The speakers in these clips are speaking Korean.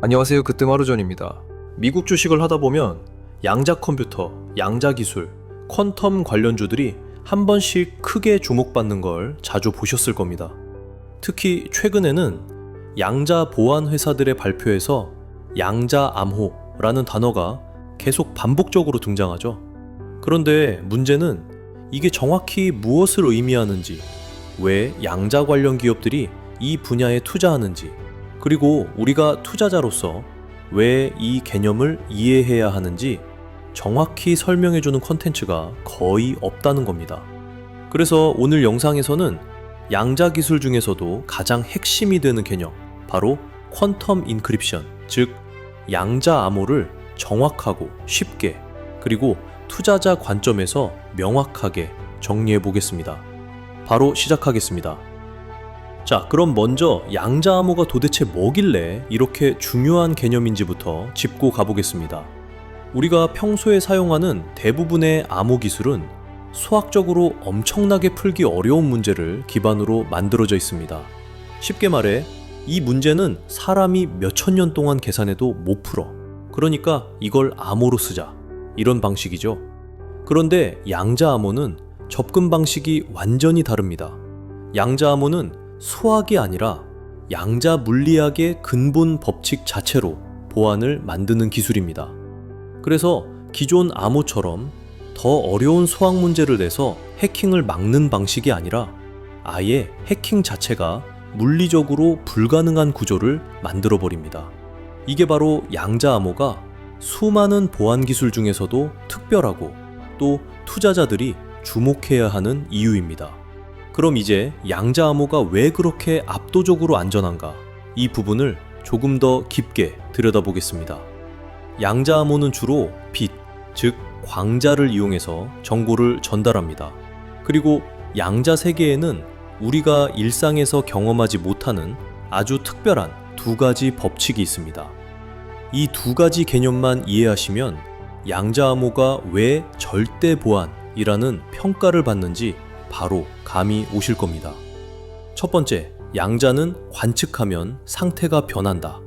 안녕하세요. 그때마루전입니다. 미국 주식을 하다 보면 양자 컴퓨터, 양자 기술, 퀀텀 관련주들이 한 번씩 크게 주목받는 걸 자주 보셨을 겁니다. 특히 최근에는 양자 보안 회사들의 발표에서 양자 암호라는 단어가 계속 반복적으로 등장하죠. 그런데 문제는 이게 정확히 무엇을 의미하는지, 왜 양자 관련 기업들이 이 분야에 투자하는지, 그리고 우리가 투자자로서 왜 이 개념을 이해해야 하는지 정확히 설명해주는 콘텐츠가 거의 없다는 겁니다. 그래서 오늘 영상에서는 양자 기술 중에서도 가장 핵심이 되는 개념, 바로 퀀텀 인크립션, 즉 양자 암호를 정확하고 쉽게, 그리고 투자자 관점에서 명확하게 정리해 보겠습니다. 바로 시작하겠습니다. 자, 그럼 먼저 양자 암호가 도대체 뭐길래 이렇게 중요한 개념인지부터 짚고 가보겠습니다. 우리가 평소에 사용하는 대부분의 암호 기술은 수학적으로 엄청나게 풀기 어려운 문제를 기반으로 만들어져 있습니다. 쉽게 말해, 이 문제는 사람이 몇천 년 동안 계산해도 못 풀어. 그러니까 이걸 암호로 쓰자. 이런 방식이죠. 그런데 양자 암호는 접근 방식이 완전히 다릅니다. 양자 암호는 수학이 아니라 양자 물리학의 근본 법칙 자체로 보안을 만드는 기술입니다. 그래서 기존 암호처럼 더 어려운 수학 문제를 내서 해킹을 막는 방식이 아니라 아예 해킹 자체가 물리적으로 불가능한 구조를 만들어버립니다. 이게 바로 양자 암호가 수많은 보안 기술 중에서도 특별하고 또 투자자들이 주목해야 하는 이유입니다. 그럼 이제 양자 암호가 왜 그렇게 압도적으로 안전한가? 이 부분을 조금 더 깊게 들여다보겠습니다. 양자 암호는 주로 빛, 즉 광자를 이용해서 정보를 전달합니다. 그리고 양자 세계에는 우리가 일상에서 경험하지 못하는 아주 특별한 두 가지 법칙이 있습니다. 이 두 가지 개념만 이해하시면 양자 암호가 왜 절대 보안이라는 평가를 받는지 바로 감이 오실 겁니다. 첫 번째, 양자는 관측하면 상태가 변한다.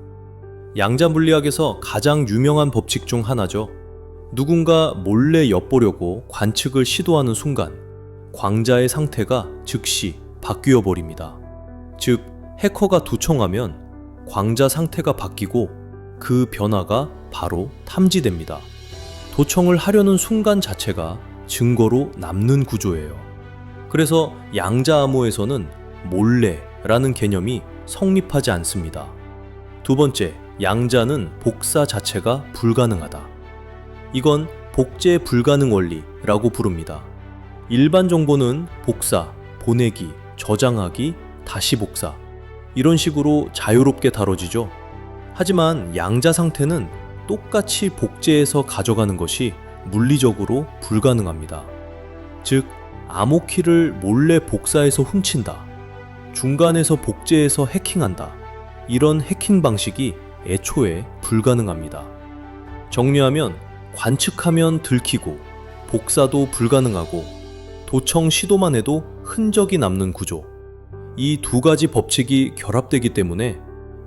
양자 물리학에서 가장 유명한 법칙 중 하나죠. 누군가 몰래 엿보려고 관측을 시도하는 순간 광자의 상태가 즉시 바뀌어 버립니다. 즉, 해커가 도청하면 광자 상태가 바뀌고 그 변화가 바로 탐지됩니다. 도청을 하려는 순간 자체가 증거로 남는 구조예요. 그래서 양자 암호에서는 몰래라는 개념이 성립하지 않습니다. 두 번째, 양자는 복사 자체가 불가능하다. 이건 복제 불가능 원리라고 부릅니다. 일반 정보는 복사, 보내기, 저장하기, 다시 복사, 이런 식으로 자유롭게 다뤄지죠. 하지만 양자 상태는 똑같이 복제해서 가져가는 것이 물리적으로 불가능합니다. 즉, 암호키를 몰래 복사해서 훔친다, 중간에서 복제해서 해킹한다, 이런 해킹 방식이 애초에 불가능합니다. 정리하면 관측하면 들키고 복사도 불가능하고 도청 시도만 해도 흔적이 남는 구조, 이 두 가지 법칙이 결합되기 때문에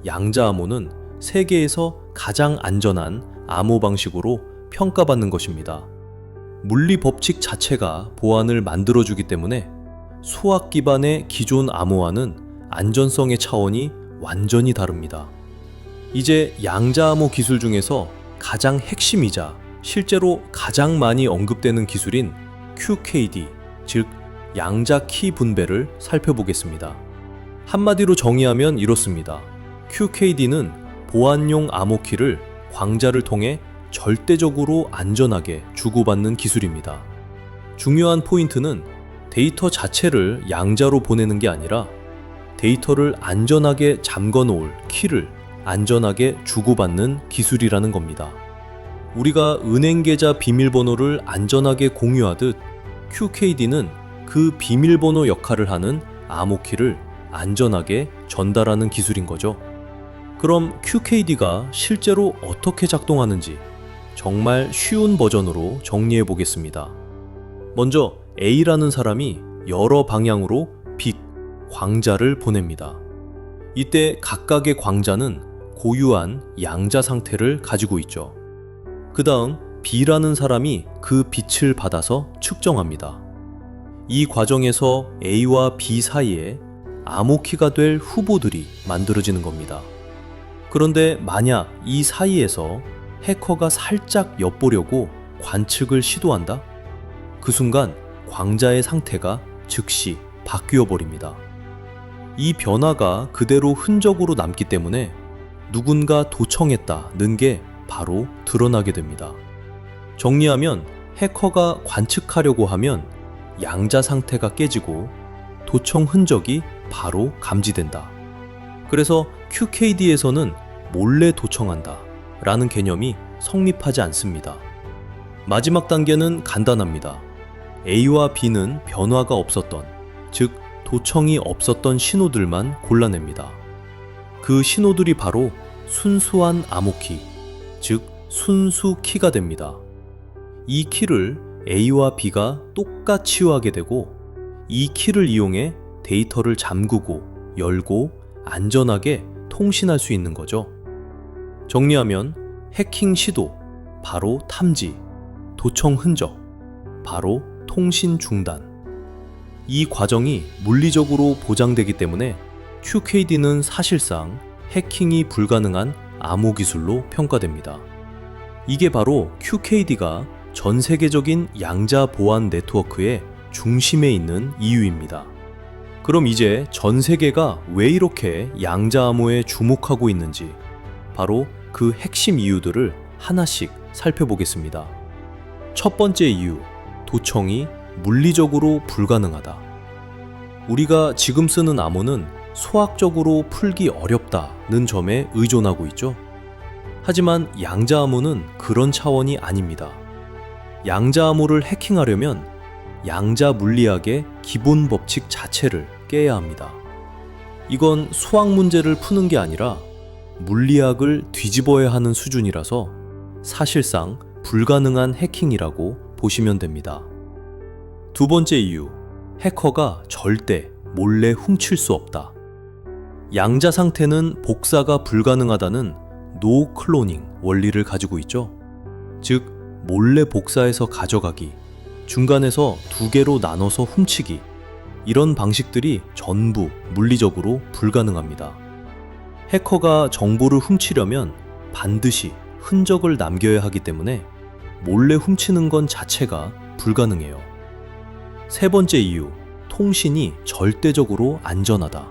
양자 암호는 세계에서 가장 안전한 암호 방식으로 평가받는 것입니다. 물리 법칙 자체가 보안을 만들어주기 때문에 수학 기반의 기존 암호와는 안전성의 차원이 완전히 다릅니다. 이제 양자 암호 기술 중에서 가장 핵심이자 실제로 가장 많이 언급되는 기술인 QKD, 즉 양자 키 분배를 살펴보겠습니다. 한마디로 정의하면 이렇습니다. QKD는 보안용 암호 키를 광자를 통해 절대적으로 안전하게 주고받는 기술입니다. 중요한 포인트는 데이터 자체를 양자로 보내는 게 아니라 데이터를 안전하게 잠궈 놓을 키를 안전하게 주고받는 기술이라는 겁니다. 우리가 은행 계좌 비밀번호를 안전하게 공유하듯 QKD는 그 비밀번호 역할을 하는 암호키를 안전하게 전달하는 기술인 거죠. 그럼 QKD가 실제로 어떻게 작동하는지 정말 쉬운 버전으로 정리해 보겠습니다. 먼저 A라는 사람이 여러 방향으로 빛, 광자를 보냅니다. 이때 각각의 광자는 고유한 양자 상태를 가지고 있죠. 그 다음 B라는 사람이 그 빛을 받아서 측정합니다. 이 과정에서 A와 B 사이에 암호키가 될 후보들이 만들어지는 겁니다. 그런데 만약 이 사이에서 해커가 살짝 엿보려고 관측을 시도한다? 그 순간 광자의 상태가 즉시 바뀌어 버립니다. 이 변화가 그대로 흔적으로 남기 때문에 누군가 도청했다는 게 바로 드러나게 됩니다. 정리하면 해커가 관측하려고 하면 양자 상태가 깨지고 도청 흔적이 바로 감지된다. 그래서 QKD에서는 몰래 도청한다 라는 개념이 성립하지 않습니다. 마지막 단계는 간단합니다. A와 B는 변화가 없었던, 즉 도청이 없었던 신호들만 골라냅니다. 그 신호들이 바로 순수한 암호키, 즉 순수 키가 됩니다. 이 키를 A와 B가 똑같이 취하게 되고 이 키를 이용해 데이터를 잠그고 열고 안전하게 통신할 수 있는 거죠. 정리하면 해킹 시도, 바로 탐지, 도청 흔적, 바로 통신 중단. 이 과정이 물리적으로 보장되기 때문에 QKD는 사실상 해킹이 불가능한 암호 기술로 평가됩니다. 이게 바로 QKD가 전 세계적인 양자 보안 네트워크의 중심에 있는 이유입니다. 그럼 이제 전 세계가 왜 이렇게 양자 암호에 주목하고 있는지 바로 그 핵심 이유들을 하나씩 살펴보겠습니다. 첫 번째 이유, 도청이 물리적으로 불가능하다. 우리가 지금 쓰는 암호는 소학적으로 풀기 어렵다는 점에 의존하고 있죠. 하지만 양자 암호는 그런 차원이 아닙니다. 양자 암호를 해킹하려면 양자 물리학의 기본 법칙 자체를 깨야 합니다. 이건 수학 문제를 푸는 게 아니라 물리학을 뒤집어야 하는 수준이라서 사실상 불가능한 해킹이라고 보시면 됩니다. 두 번째 이유, 해커가 절대 몰래 훔칠 수 없다. 양자 상태는 복사가 불가능하다는 노 클로닝 원리를 가지고 있죠. 즉, 몰래 복사해서 가져가기, 중간에서 두 개로 나눠서 훔치기, 이런 방식들이 전부 물리적으로 불가능합니다. 해커가 정보를 훔치려면 반드시 흔적을 남겨야 하기 때문에 몰래 훔치는 건 자체가 불가능해요. 세 번째 이유, 통신이 절대적으로 안전하다.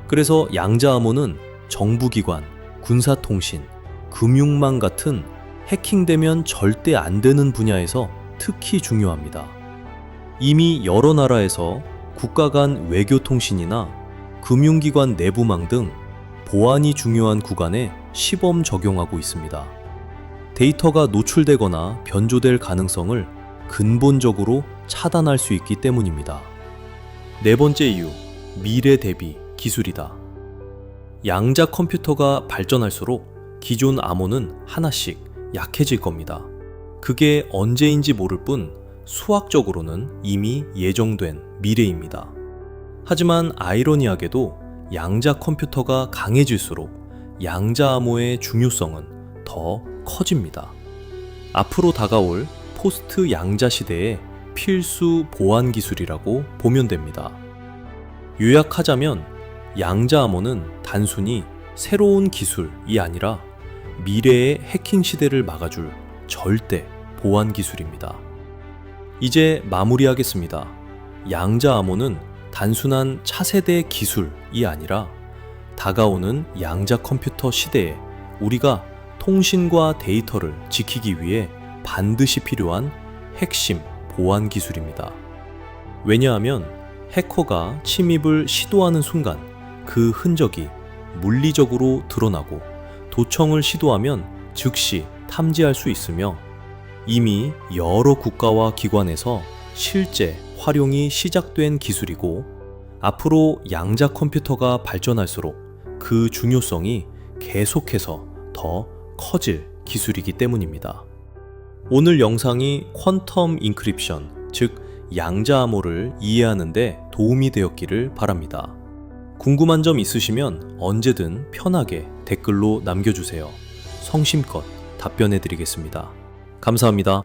그래서 양자 암호는 정부기관, 군사통신, 금융망 같은 해킹되면 절대 안 되는 분야에서 특히 중요합니다. 이미 여러 나라에서 국가 간 외교통신이나 금융기관 내부망 등 보안이 중요한 구간에 시범 적용하고 있습니다. 데이터가 노출되거나 변조될 가능성을 근본적으로 차단할 수 있기 때문입니다. 네 번째 이유, 미래 대비 기술이다. 양자 컴퓨터가 발전할수록 기존 암호는 하나씩 약해질 겁니다. 그게 언제인지 모를 뿐 수학적으로는 이미 예정된 미래입니다. 하지만 아이러니하게도 양자 컴퓨터가 강해질수록 양자 암호의 중요성은 더 커집니다. 앞으로 다가올 포스트 양자 시대의 필수 보안 기술이라고 보면 됩니다. 요약하자면 양자 암호는 단순히 새로운 기술이 아니라 미래의 해킹 시대를 막아줄 절대 보안 기술입니다. 이제 마무리하겠습니다. 양자 암호는 단순한 차세대 기술이 아니라 다가오는 양자 컴퓨터 시대에 우리가 통신과 데이터를 지키기 위해 반드시 필요한 핵심 보안 기술입니다. 왜냐하면 해커가 침입을 시도하는 순간 그 흔적이 물리적으로 드러나고 도청을 시도하면 즉시 탐지할 수 있으며 이미 여러 국가와 기관에서 실제 활용이 시작된 기술이고 앞으로 양자 컴퓨터가 발전할수록 그 중요성이 계속해서 더 커질 기술이기 때문입니다. 오늘 영상이 퀀텀 인크립션, 즉 양자 암호를 이해하는 데 도움이 되었기를 바랍니다. 궁금한 점 있으시면 언제든 편하게 댓글로 남겨주세요. 성심껏 답변해 드리겠습니다. 감사합니다.